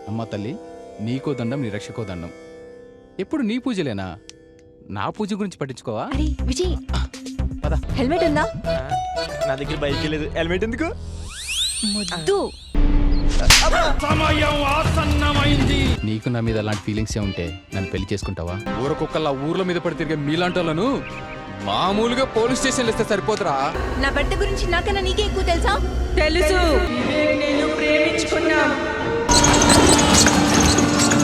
అమ్మ తల్లి, నీకో దండం, నీ రక్షకో దండం. ఎప్పుడు నీ పూజలేనా? నా పూజ గురించి పట్టించుకోవా? అరే విజయ్, పద. హెల్మెట్ ఉందా? నా దగ్గర బైక్ లేదు, హెల్మెట్ ఎందుకు? ముద్దు. సమయం ఆసన్నమైంది. నీకు నా మీద అలాంటి ఫీలింగ్స్ ఏ ఉంటే నన్ను పెళ్లి చేసుకుంటావా? ఊరకొక్కల్లా ఊర్ల మీద పడి తిరిగే మీలాంటోళ్ళను మామూలుగా పోలీస్ స్టేషన్లు ఇస్తే సరిపోతురా? నా భర్త గురించి నాకన్నా నీకే ఎక్కువ తెలుసా? తెలుసు. నేను ప్రేమించుకున్నా.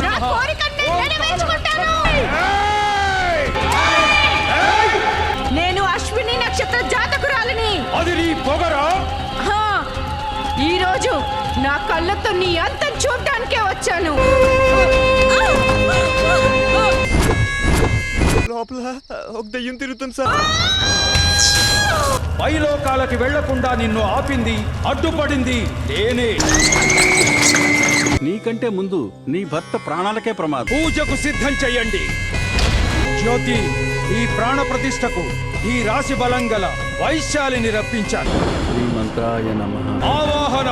నా కోరికను నెరవేర్చుకుంటాను. నేను అశ్విని నక్షత్ర జాతకురాలిని. అది నీ పొగరా? ఈ రోజు నా కళ్ళతో నీ అంతం చూడడానికే వచ్చాను. లోపల ఒక దయ్యం తిరుగుతుంది సార్. పైలోకాలకి వెళ్లకుండా నిన్ను ఆపింది, అడ్డుపడింది నేనే. నీకంటే ముందు నీ భర్త ప్రాణాలకే ప్రమాదం. పూజకు సిద్ధం చెయ్యండి. జ్యోతి, ఈ ప్రాణ ప్రతిష్టకు ఈ రాశి బలం గల వైశాలిని రప్పించాలి. శ్రీమంతాయ నమః. ఆవాహన.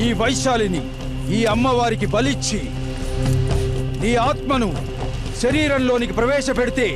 ఈ వైశాలిని ఈ అమ్మవారికి బలిచ్చి నీ ఆత్మను శరీరంలోనికి ప్రవేశపెడితే